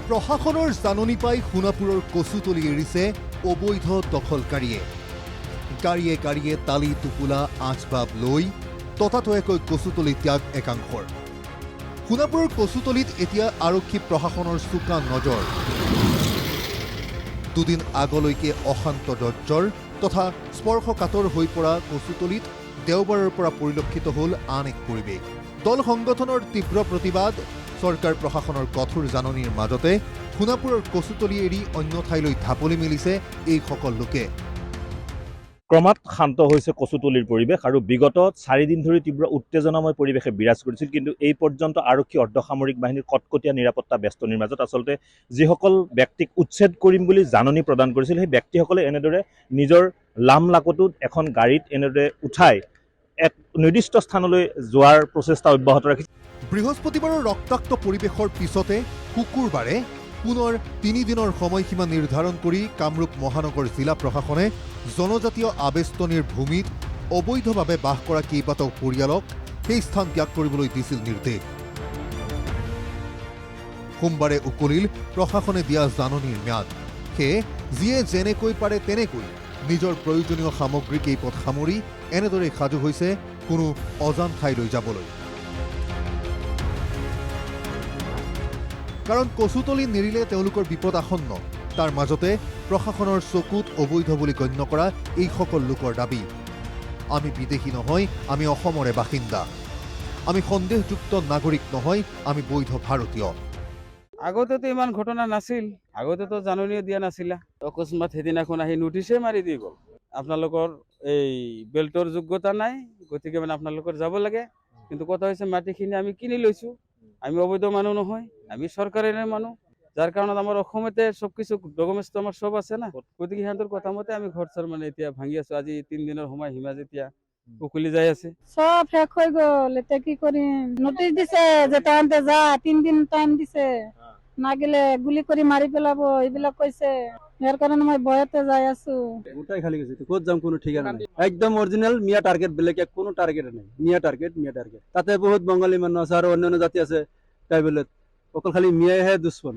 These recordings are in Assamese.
প্ৰশাসনৰ জাননী পাই সোণাপুৰৰ কচুতলি এৰিছে অবৈধ দখলকাৰীয়ে। গাড়ীয়ে গাড়ীয়ে তালি টোপোলা আচবাব লৈ ততাতৈয়াকৈ কচুতলি ত্যাগ একাংশৰ। সোণাপুৰৰ কচুতলিত এতিয়া আৰক্ষী প্ৰশাসনৰ চোকা নজৰ। দুদিন আগলৈকে অশান্ত দৰ্জৰ তথা স্পৰ্শকাতৰ হৈ পৰা কচুতলিত দেওবাৰৰ পৰা পৰিলক্ষিত হ'ল আন এক পৰিৱেশ। দল সংগঠনৰ তীব্ৰ প্ৰতিবাদ, চৰকাৰ প্ৰশাসনৰ কঠোৰ জাননীৰ মাজতে সোণাপুৰৰ কচুতলি এৰি অন্য ঠাইলৈ ঢাপলি মেলিছে এইসকল লোকে। ক্ৰমাৎ শান্ত হৈছে কচুতলিৰ পৰিৱেশ আৰু বিগত 4 দিন ধৰি তীব্ৰ উত্তেজনাময় পৰিৱেশে বিৰাজ কৰিছিল। কিন্তু এই পৰ্যন্ত আৰক্ষী অৰ্ধসামৰিক বাহিনীৰ কটকটীয়া নিৰাপত্তা বেষ্টনীৰ মাজত আচলতে যিসকল ব্যক্তিক উচ্ছেদ কৰিম বুলি জাননী প্ৰদান কৰিছিল, সেই ব্যক্তিসকলে এনেদৰে নিজৰ লাম লাকটোত এখন গাড়ীত এনেদৰে উঠাই এক নিৰ্দিষ্ট স্থানলৈ যোৱাৰ প্ৰচেষ্টা অব্যাহত ৰাখিছে। বৃহস্পতিবাৰৰ ৰক্তাক্ত পৰিৱেশৰ পিছতে শুকুৰবাৰে পুনৰ 3 দিনৰ সময়সীমা নিৰ্ধাৰণ কৰি কামৰূপ মহানগৰ জিলা প্ৰশাসনে জনজাতীয় আবেষ্টনীৰ ভূমিত অবৈধভাৱে বাস কৰা কেইবাটাও পৰিয়ালক সেই স্থান ত্যাগ কৰিবলৈ দিছিল নিৰ্দেশ। সোমবাৰে উকলিল প্ৰশাসনে দিয়া জাননীৰ ম্যাদ। সেয়ে যিয়ে যেনেকৈ পাৰে তেনেকৈ নিজৰ প্ৰয়োজনীয় সামগ্ৰী কেইপথ সামৰি এনেদৰে সাজু হৈছে কোনো অজান ঠাইলৈ যাবলৈ। কাৰণ কচুতলি নেৰিলে তেওঁলোকৰ বিপদ আসন্ন। তাৰ মাজতে প্ৰশাসনৰ চকুত অবৈধ বুলি গণ্য কৰা এইসকল লোকৰ দাবী, আমি বিদেশী নহয়, আমি অসমৰে বাসিন্দা, আমি সন্দেহযুক্ত নাগৰিক নহয়, আমি বৈধ ভাৰতীয়। আগতেতো ইমান ঘটনা নাছিল, আগতেতো জাননীও দিয়া নাছিলা। অকস্মাত সেইদিনাখন আহি নোটিছে মাৰি দি গ'ল, আপোনালোকৰ এই বেল্টৰ যোগ্যতা নাই, গতিকে মানে আপোনালোকৰ যাব লাগে। কিন্তু কথা হৈছে মাটিখিনি আমি কিনি লৈছোঁ, আমি অবৈধ মানুহ নহয়, আমি চৰকাৰেৰে মানুহ, যাৰ কাৰণত আমাৰ অসমতে সব কিছু ডকুমেণ্টছ আমাৰ সব আছে না। গতিকে সিহঁতৰ কথা মতে আমি ঘৰ চৰ মানে এতিয়া ভাঙি আছো। আজি 3 দিনৰ সময় সীমা যেতিয়া উকলি যাই আছে, সব শেষ হৈ গ'ল। এতিয়া কি কৰিম? নোটিচ দিছে যে তাহাঁতে যা, 3 দিন টাইম দিছে, নাগিলে গুলি কৰি মাৰি পেলাব, এইবিলাক কৈছে। ইয়াৰ কাৰণে মই ভয়তে যাই আছো। গোটাই খালি গেছে, ক'ত যাম কোনো ঠিকানা নাই। একদম অৰিজিনেল মিয়া টাৰ্গেট, বেলেগ কোনো টাৰ্গেট নাই। মিয়া টাৰ্গেট। তাতে বহুত বঙালী মানুহ আছে আৰু অন্যান্য জাতি আছে ট্ৰাইবেলত, অকল খালি মিয়াইহে দুশ্মন।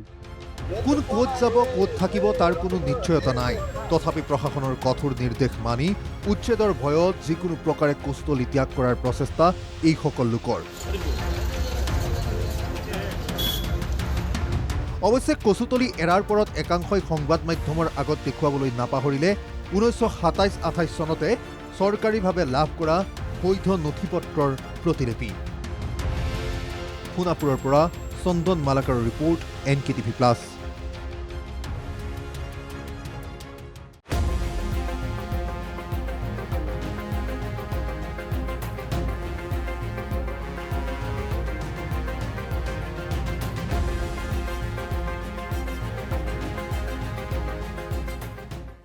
কোন ক'ত যাব, ক'ত থাকিব তাৰ কোনো নিশ্চয়তা নাই। তথাপি প্ৰশাসনৰ কঠোৰ নিৰ্দেশ মানি উচ্ছেদৰ ভয়ত যিকোনো প্ৰকাৰে কচুতলি ত্যাগ কৰাৰ প্ৰচেষ্টা এইসকল লোকৰ। অৱশ্যে কচুতলি এৰাৰ পৰত একাংশই সংবাদ মাধ্যমৰ আগত দেখুৱাবলৈ নাপাহৰিলে 1927-28 চনতে চৰকাৰীভাৱে লাভ কৰা বৈধ নথিপত্ৰৰ প্ৰতিলিপি। সোণাপুৰৰ পৰা চন্দন মালাকাৰৰ ৰিপৰ্ট, NKTV+।